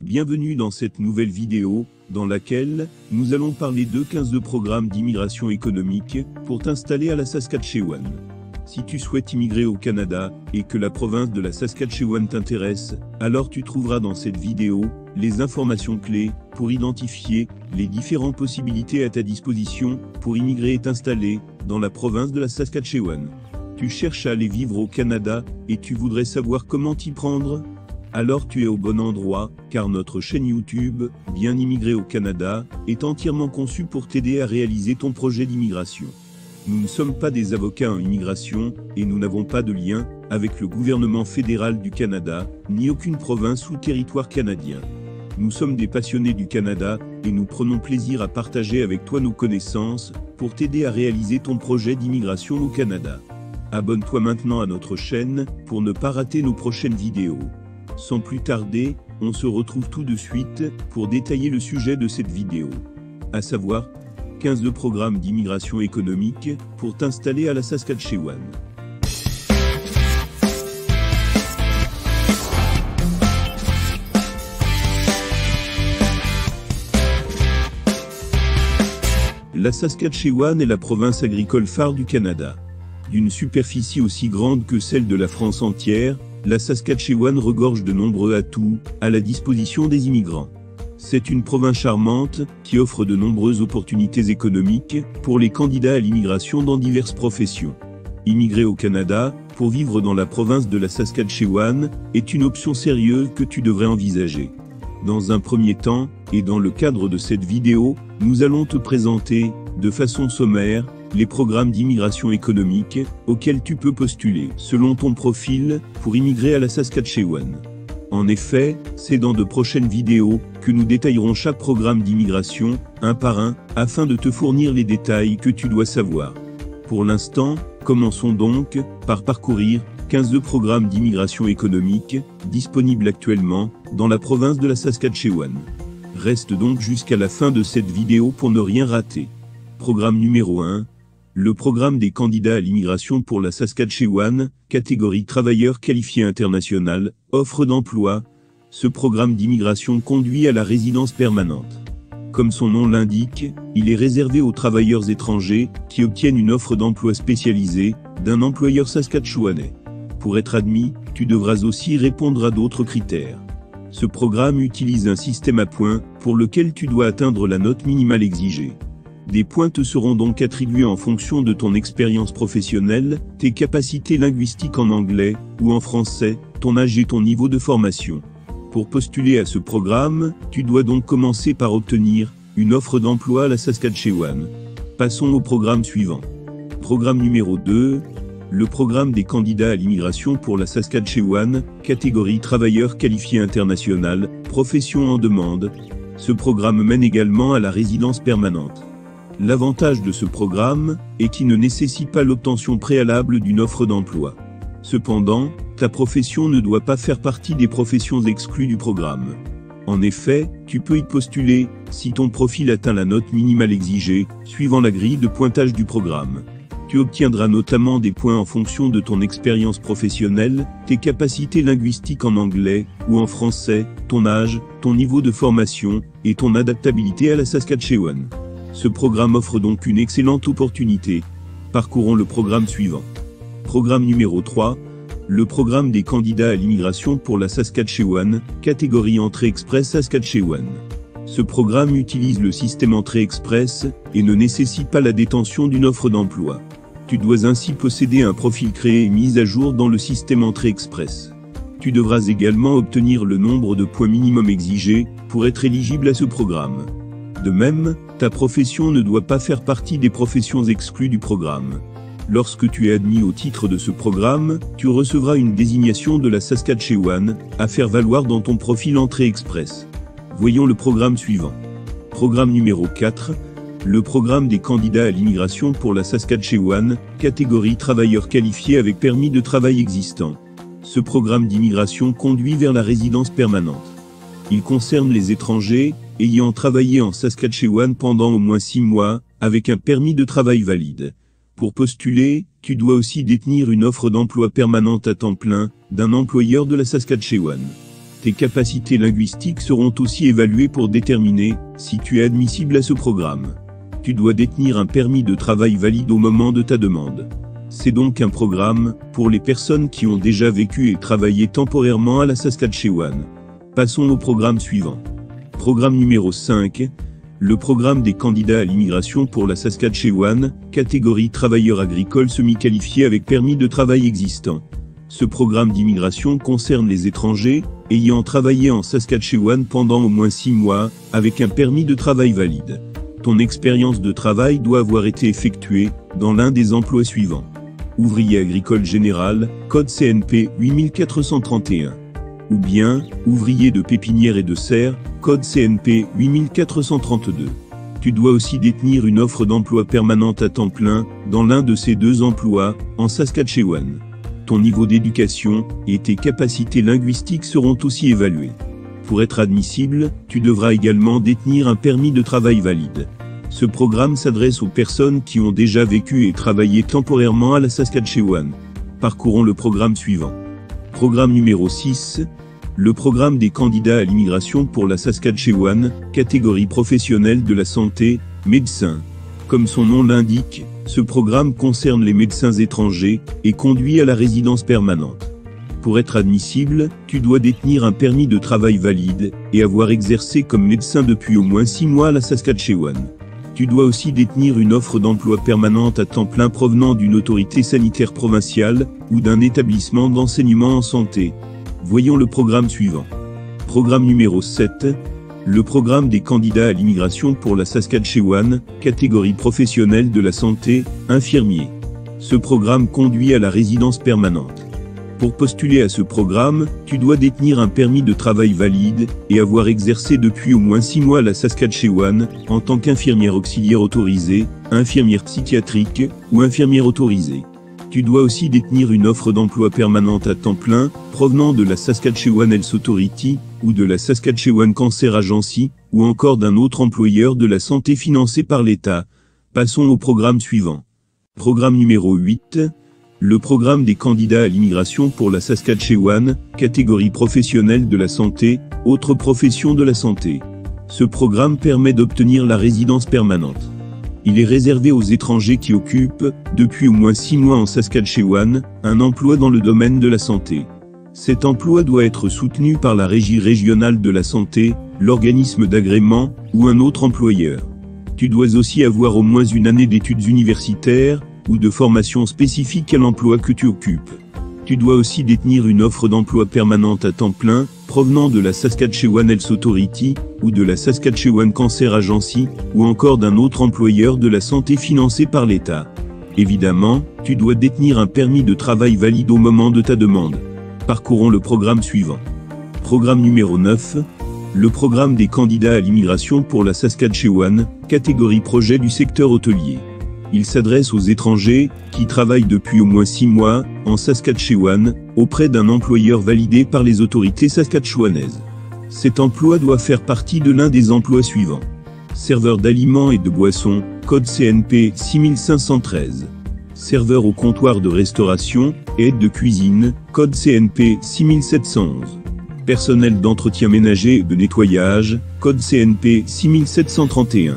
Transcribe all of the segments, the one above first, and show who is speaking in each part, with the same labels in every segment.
Speaker 1: Bienvenue dans cette nouvelle vidéo, dans laquelle, nous allons parler de 15 programmes d'immigration économique, pour t'installer à la Saskatchewan. Si tu souhaites immigrer au Canada, et que la province de la Saskatchewan t'intéresse, alors tu trouveras dans cette vidéo, les informations clés, pour identifier, les différentes possibilités à ta disposition, pour immigrer et t'installer, dans la province de la Saskatchewan. Tu cherches à aller vivre au Canada, et tu voudrais savoir comment t'y prendre ? Alors tu es au bon endroit, car notre chaîne YouTube, Bien immigrer au Canada, est entièrement conçue pour t'aider à réaliser ton projet d'immigration. Nous ne sommes pas des avocats en immigration, et nous n'avons pas de lien avec le gouvernement fédéral du Canada, ni aucune province ou territoire canadien. Nous sommes des passionnés du Canada, et nous prenons plaisir à partager avec toi nos connaissances, pour t'aider à réaliser ton projet d'immigration au Canada. Abonne-toi maintenant à notre chaîne, pour ne pas rater nos prochaines vidéos. Sans plus tarder, on se retrouve tout de suite, pour détailler le sujet de cette vidéo. À savoir, 15 programmes d'immigration économique, pour t'installer à la Saskatchewan. La Saskatchewan est la province agricole phare du Canada. D'une superficie aussi grande que celle de la France entière, la Saskatchewan regorge de nombreux atouts, à la disposition des immigrants. C'est une province charmante, qui offre de nombreuses opportunités économiques, pour les candidats à l'immigration dans diverses professions. Immigrer au Canada, pour vivre dans la province de la Saskatchewan, est une option sérieuse que tu devrais envisager. Dans un premier temps, et dans le cadre de cette vidéo, nous allons te présenter, de façon sommaire, les programmes d'immigration économique, auxquels tu peux postuler, selon ton profil, pour immigrer à la Saskatchewan. En effet, c'est dans de prochaines vidéos, que nous détaillerons chaque programme d'immigration, un par un, afin de te fournir les détails que tu dois savoir. Pour l'instant, commençons donc, par parcourir, 15 programmes d'immigration économique, disponibles actuellement, dans la province de la Saskatchewan. Reste donc jusqu'à la fin de cette vidéo pour ne rien rater. Programme numéro 1. Le programme des candidats à l'immigration pour la Saskatchewan, catégorie travailleurs qualifiés international, offre d'emploi. Ce programme d'immigration conduit à la résidence permanente. Comme son nom l'indique, il est réservé aux travailleurs étrangers, qui obtiennent une offre d'emploi spécialisée, d'un employeur saskatchewanais. Pour être admis, tu devras aussi répondre à d'autres critères. Ce programme utilise un système à points, pour lequel tu dois atteindre la note minimale exigée. Des points te seront donc attribués en fonction de ton expérience professionnelle, tes capacités linguistiques en anglais, ou en français, ton âge et ton niveau de formation. Pour postuler à ce programme, tu dois donc commencer par obtenir une offre d'emploi à la Saskatchewan. Passons au programme suivant. Programme numéro 2. Le programme des candidats à l'immigration pour la Saskatchewan, catégorie travailleurs qualifiés international, profession en demande. Ce programme mène également à la résidence permanente. L'avantage de ce programme est qu'il ne nécessite pas l'obtention préalable d'une offre d'emploi. Cependant, ta profession ne doit pas faire partie des professions exclues du programme. En effet, tu peux y postuler si ton profil atteint la note minimale exigée, suivant la grille de pointage du programme. Tu obtiendras notamment des points en fonction de ton expérience professionnelle, tes capacités linguistiques en anglais ou en français, ton âge, ton niveau de formation et ton adaptabilité à la Saskatchewan. Ce programme offre donc une excellente opportunité. Parcourons le programme suivant. Programme numéro 3. Le programme des candidats à l'immigration pour la Saskatchewan, catégorie entrée express Saskatchewan. Ce programme utilise le système entrée express, et ne nécessite pas la détention d'une offre d'emploi. Tu dois ainsi posséder un profil créé et mis à jour dans le système entrée express. Tu devras également obtenir le nombre de points minimum exigés, pour être éligible à ce programme. De même, ta profession ne doit pas faire partie des professions exclues du programme. Lorsque tu es admis au titre de ce programme, tu recevras une désignation de la Saskatchewan, à faire valoir dans ton profil entrée express. Voyons le programme suivant. Programme numéro 4. Le programme des candidats à l'immigration pour la Saskatchewan, catégorie travailleurs qualifiés avec permis de travail existant. Ce programme d'immigration conduit vers la résidence permanente. Il concerne les étrangers ayant travaillé en Saskatchewan pendant au moins 6 mois, avec un permis de travail valide. Pour postuler, tu dois aussi détenir une offre d'emploi permanente à temps plein, d'un employeur de la Saskatchewan. Tes capacités linguistiques seront aussi évaluées pour déterminer si tu es admissible à ce programme. Tu dois détenir un permis de travail valide au moment de ta demande. C'est donc un programme pour les personnes qui ont déjà vécu et travaillé temporairement à la Saskatchewan. Passons au programme suivant. Programme numéro 5. Le programme des candidats à l'immigration pour la Saskatchewan, catégorie travailleurs agricoles semi-qualifiés avec permis de travail existant. Ce programme d'immigration concerne les étrangers ayant travaillé en Saskatchewan pendant au moins 6 mois, avec un permis de travail valide. Ton expérience de travail doit avoir été effectuée dans l'un des emplois suivants. Ouvrier agricole général, code CNP 8431. Ou bien, ouvrier de pépinière et de serre, code CNP 8432. Tu dois aussi détenir une offre d'emploi permanente à temps plein dans l'un de ces 2 emplois, en Saskatchewan. Ton niveau d'éducation et tes capacités linguistiques seront aussi évalués. Pour être admissible, tu devras également détenir un permis de travail valide. Ce programme s'adresse aux personnes qui ont déjà vécu et travaillé temporairement à la Saskatchewan. Parcourons le programme suivant. Programme numéro 6. Le programme des candidats à l'immigration pour la Saskatchewan, catégorie professionnelle de la santé, médecin. Comme son nom l'indique, ce programme concerne les médecins étrangers et conduit à la résidence permanente. Pour être admissible, tu dois détenir un permis de travail valide et avoir exercé comme médecin depuis au moins 6 mois à la Saskatchewan. Tu dois aussi détenir une offre d'emploi permanente à temps plein provenant d'une autorité sanitaire provinciale ou d'un établissement d'enseignement en santé. Voyons le programme suivant. Programme numéro 7. Le programme des candidats à l'immigration pour la Saskatchewan, catégorie professionnelle de la santé, infirmier. Ce programme conduit à la résidence permanente. Pour postuler à ce programme, tu dois détenir un permis de travail valide et avoir exercé depuis au moins 6 mois à la Saskatchewan en tant qu'infirmière auxiliaire autorisée, infirmière psychiatrique ou infirmière autorisée. Tu dois aussi détenir une offre d'emploi permanente à temps plein provenant de la Saskatchewan Health Authority ou de la Saskatchewan Cancer Agency ou encore d'un autre employeur de la santé financé par l'État. Passons au programme suivant. Programme numéro 8. Le programme des candidats à l'immigration pour la Saskatchewan, catégorie professionnelle de la santé, autres professions de la santé. Ce programme permet d'obtenir la résidence permanente. Il est réservé aux étrangers qui occupent, depuis au moins 6 mois en Saskatchewan, un emploi dans le domaine de la santé. Cet emploi doit être soutenu par la Régie régionale de la santé, l'organisme d'agrément, ou un autre employeur. Tu dois aussi avoir au moins une année d'études universitaires, ou de formation spécifique à l'emploi que tu occupes. Tu dois aussi détenir une offre d'emploi permanente à temps plein, provenant de la Saskatchewan Health Authority, ou de la Saskatchewan Cancer Agency, ou encore d'un autre employeur de la santé financé par l'État. Évidemment, tu dois détenir un permis de travail valide au moment de ta demande. Parcourons le programme suivant. Programme numéro 9. Le programme des candidats à l'immigration pour la Saskatchewan, catégorie projet du secteur hôtelier. Il s'adresse aux étrangers qui travaillent depuis au moins 6 mois en Saskatchewan auprès d'un employeur validé par les autorités saskatchewanaises. Cet emploi doit faire partie de l'un des emplois suivants. Serveur d'aliments et de boissons, code CNP 6513. Serveur au comptoir de restauration et aide de cuisine, code CNP 6711. Personnel d'entretien ménager et de nettoyage, code CNP 6731.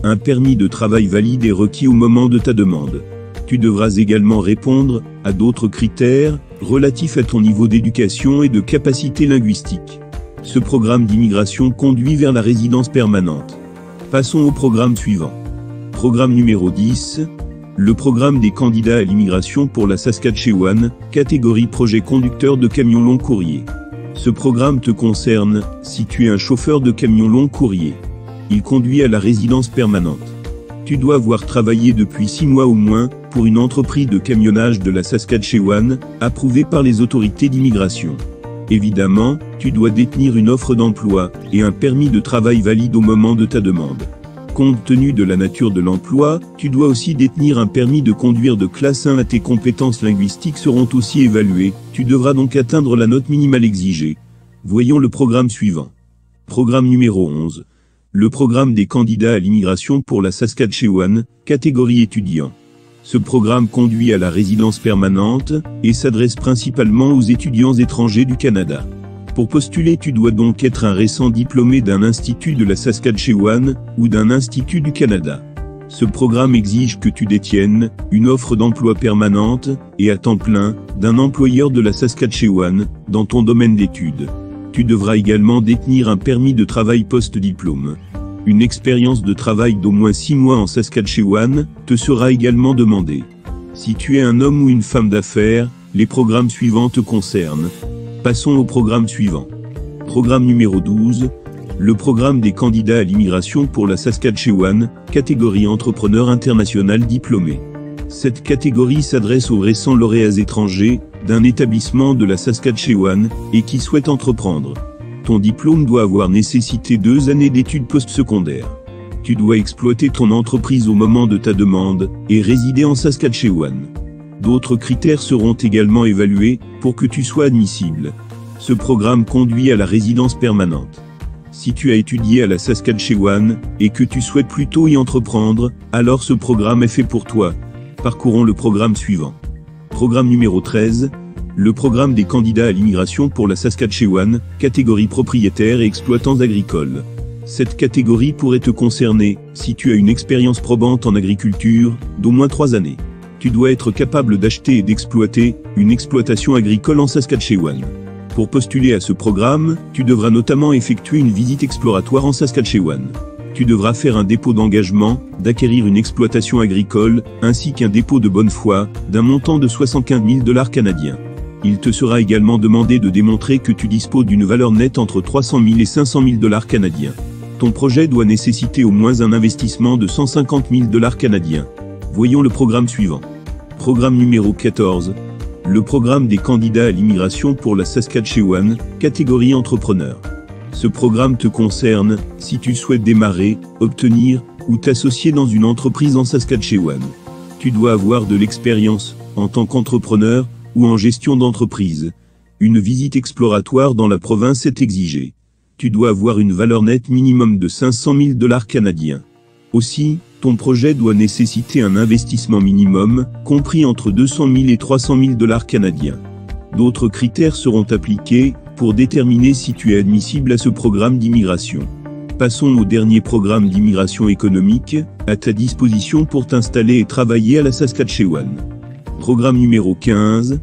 Speaker 1: Un permis de travail valide est requis au moment de ta demande. Tu devras également répondre à d'autres critères relatifs à ton niveau d'éducation et de capacité linguistique. Ce programme d'immigration conduit vers la résidence permanente. Passons au programme suivant. Programme numéro 10. Le programme des candidats à l'immigration pour la Saskatchewan, catégorie projet conducteur de camions long courrier. Ce programme te concerne si tu es un chauffeur de camions long courrier. Il conduit à la résidence permanente. Tu dois avoir travaillé depuis 6 mois au moins pour une entreprise de camionnage de la Saskatchewan, approuvée par les autorités d'immigration. Évidemment, tu dois détenir une offre d'emploi et un permis de travail valide au moment de ta demande. Compte tenu de la nature de l'emploi, tu dois aussi détenir un permis de conduire de classe 1. Tes compétences linguistiques seront aussi évaluées, tu devras donc atteindre la note minimale exigée. Voyons le programme suivant. Programme numéro 11. Le programme des candidats à l'immigration pour la Saskatchewan, catégorie étudiant. Ce programme conduit à la résidence permanente et s'adresse principalement aux étudiants étrangers du Canada. Pour postuler, tu dois donc être un récent diplômé d'un institut de la Saskatchewan ou d'un institut du Canada. Ce programme exige que tu détiennes une offre d'emploi permanente et à temps plein d'un employeur de la Saskatchewan dans ton domaine d'études. Tu devras également détenir un permis de travail post-diplôme. Une expérience de travail d'au moins 6 mois en Saskatchewan te sera également demandée. Si tu es un homme ou une femme d'affaires, les programmes suivants te concernent. Passons au programme suivant. Programme numéro 12. Le programme des candidats à l'immigration pour la Saskatchewan, catégorie entrepreneur international diplômé. Cette catégorie s'adresse aux récents lauréats étrangers d'un établissement de la Saskatchewan et qui souhaitent entreprendre. Ton diplôme doit avoir nécessité 2 années d'études postsecondaires. Tu dois exploiter ton entreprise au moment de ta demande et résider en Saskatchewan. D'autres critères seront également évalués pour que tu sois admissible. Ce programme conduit à la résidence permanente. Si tu as étudié à la Saskatchewan et que tu souhaites plutôt y entreprendre, alors ce programme est fait pour toi. Parcourons le programme suivant. Programme numéro 13. Le programme des candidats à l'immigration pour la Saskatchewan, catégorie propriétaires et exploitants agricoles. Cette catégorie pourrait te concerner si tu as une expérience probante en agriculture d'au moins 3 années. Tu dois être capable d'acheter et d'exploiter une exploitation agricole en Saskatchewan. Pour postuler à ce programme, tu devras notamment effectuer une visite exploratoire en Saskatchewan. Tu devras faire un dépôt d'engagement, d'acquérir une exploitation agricole, ainsi qu'un dépôt de bonne foi, d'un montant de 75 000 $ canadiens. Il te sera également demandé de démontrer que tu disposes d'une valeur nette entre 300 000 et 500 000 $ canadiens. Ton projet doit nécessiter au moins un investissement de 150 000 $ canadiens. Voyons le programme suivant. Programme numéro 14. Le programme des candidats à l'immigration pour la Saskatchewan, catégorie entrepreneur. Ce programme te concerne si tu souhaites démarrer, obtenir ou t'associer dans une entreprise en Saskatchewan. Tu dois avoir de l'expérience en tant qu'entrepreneur ou en gestion d'entreprise. Une visite exploratoire dans la province est exigée. Tu dois avoir une valeur nette minimum de 500 000 $ canadiens. Aussi, ton projet doit nécessiter un investissement minimum, compris entre 200 000 et 300 000 $ canadiens. D'autres critères seront appliqués pour déterminer si tu es admissible à ce programme d'immigration. Passons au dernier programme d'immigration économique, à ta disposition pour t'installer et travailler à la Saskatchewan. Programme numéro 15.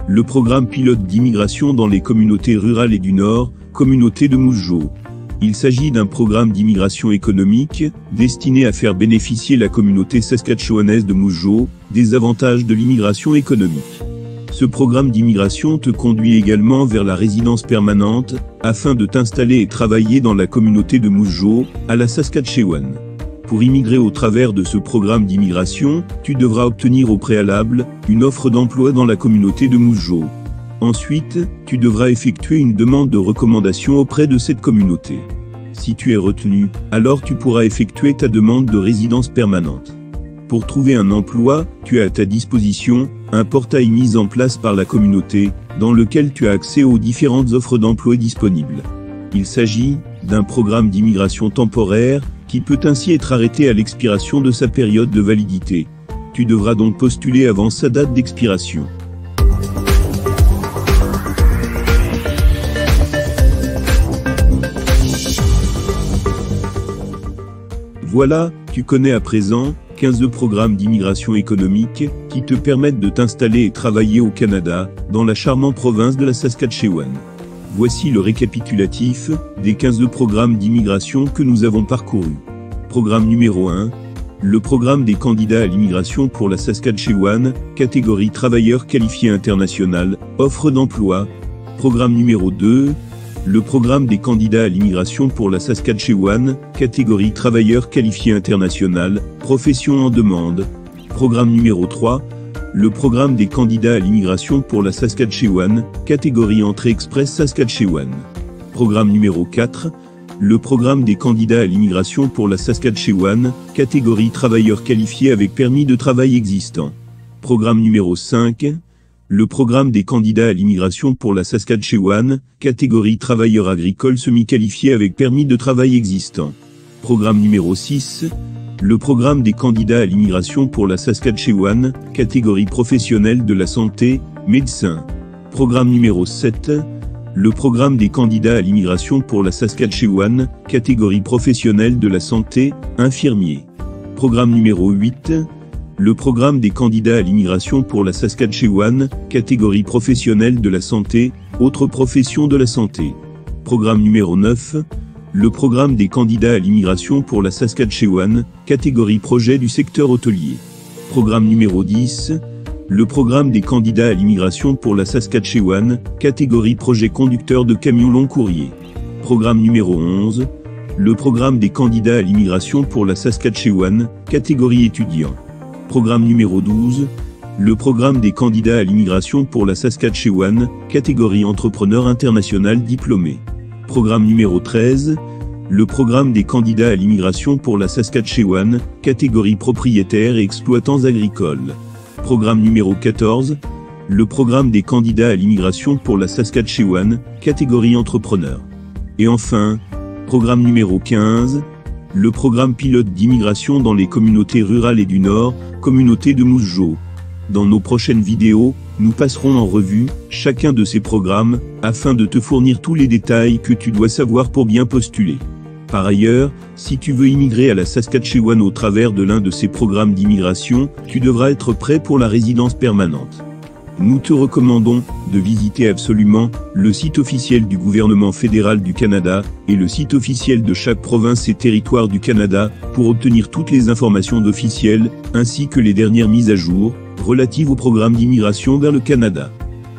Speaker 1: Le programme pilote d'immigration dans les communautés rurales et du Nord, communauté de Moose Jaw. Il s'agit d'un programme d'immigration économique, destiné à faire bénéficier la communauté saskatchewanaise de Moose Jaw des avantages de l'immigration économique. Ce programme d'immigration te conduit également vers la résidence permanente, afin de t'installer et travailler dans la communauté de Moose Jaw, à la Saskatchewan. Pour immigrer au travers de ce programme d'immigration, tu devras obtenir au préalable une offre d'emploi dans la communauté de Moose Jaw. Ensuite, tu devras effectuer une demande de recommandation auprès de cette communauté. Si tu es retenu, alors tu pourras effectuer ta demande de résidence permanente. Pour trouver un emploi, tu as à ta disposition un portail mis en place par la communauté, dans lequel tu as accès aux différentes offres d'emploi disponibles. Il s'agit d'un programme d'immigration temporaire, qui peut ainsi être arrêté à l'expiration de sa période de validité. Tu devras donc postuler avant sa date d'expiration. Voilà, tu connais à présent 15 programmes d'immigration économique qui te permettent de t'installer et travailler au Canada, dans la charmante province de la Saskatchewan. Voici le récapitulatif des 15 programmes d'immigration que nous avons parcourus. Programme numéro 1. Le programme des candidats à l'immigration pour la Saskatchewan, catégorie travailleurs qualifiés international, offre d'emploi. Programme numéro 2. Le programme des candidats à l'immigration pour la Saskatchewan, catégorie travailleurs qualifiés international, profession en demande. Programme numéro 3. Le programme des candidats à l'immigration pour la Saskatchewan, catégorie entrée express Saskatchewan. Programme numéro 4. Le programme des candidats à l'immigration pour la Saskatchewan, catégorie travailleurs qualifiés avec permis de travail existant. Programme numéro 5. Le programme des candidats à l'immigration pour la Saskatchewan, catégorie travailleurs agricoles semi-qualifiés avec permis de travail existant. Programme numéro 6. Le programme des candidats à l'immigration pour la Saskatchewan, catégorie professionnelle de la santé, médecin. Programme numéro 7. Le programme des candidats à l'immigration pour la Saskatchewan, catégorie professionnelle de la santé, infirmier. Programme numéro 8. Le programme des candidats à l'immigration pour la Saskatchewan, catégorie professionnelle de la santé, autres professions de la santé. Programme numéro 9. Le programme des candidats à l'immigration pour la Saskatchewan, catégorie projet du secteur hôtelier. Programme numéro 10. Le programme des candidats à l'immigration pour la Saskatchewan, catégorie projet conducteur de camions long courrier. Programme numéro 11. Le programme des candidats à l'immigration pour la Saskatchewan, catégorie étudiant. Programme numéro 12. Le programme des candidats à l'immigration pour la Saskatchewan, catégorie entrepreneur international diplômé. Programme numéro 13. Le programme des candidats à l'immigration pour la Saskatchewan, catégorie propriétaires et exploitants agricoles. Programme numéro 14. Le programme des candidats à l'immigration pour la Saskatchewan, catégorie entrepreneur. Et enfin, programme numéro 15. Le programme pilote d'immigration dans les communautés rurales et du Nord, communauté de Moose Jaw. Dans nos prochaines vidéos, nous passerons en revue chacun de ces programmes, afin de te fournir tous les détails que tu dois savoir pour bien postuler. Par ailleurs, si tu veux immigrer à la Saskatchewan au travers de l'un de ces programmes d'immigration, tu devras être prêt pour la résidence permanente. Nous te recommandons de visiter absolument le site officiel du gouvernement fédéral du Canada et le site officiel de chaque province et territoire du Canada pour obtenir toutes les informations officielles ainsi que les dernières mises à jour relatives au programme d'immigration vers le Canada.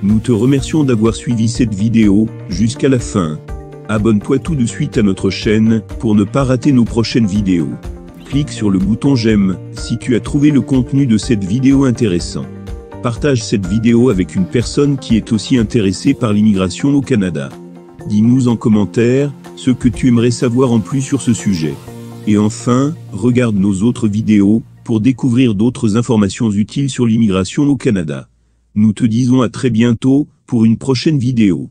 Speaker 1: Nous te remercions d'avoir suivi cette vidéo jusqu'à la fin. Abonne-toi tout de suite à notre chaîne pour ne pas rater nos prochaines vidéos. Clique sur le bouton j'aime si tu as trouvé le contenu de cette vidéo intéressant. Partage cette vidéo avec une personne qui est aussi intéressée par l'immigration au Canada. Dis-nous en commentaire ce que tu aimerais savoir en plus sur ce sujet. Et enfin, regarde nos autres vidéos pour découvrir d'autres informations utiles sur l'immigration au Canada. Nous te disons à très bientôt pour une prochaine vidéo.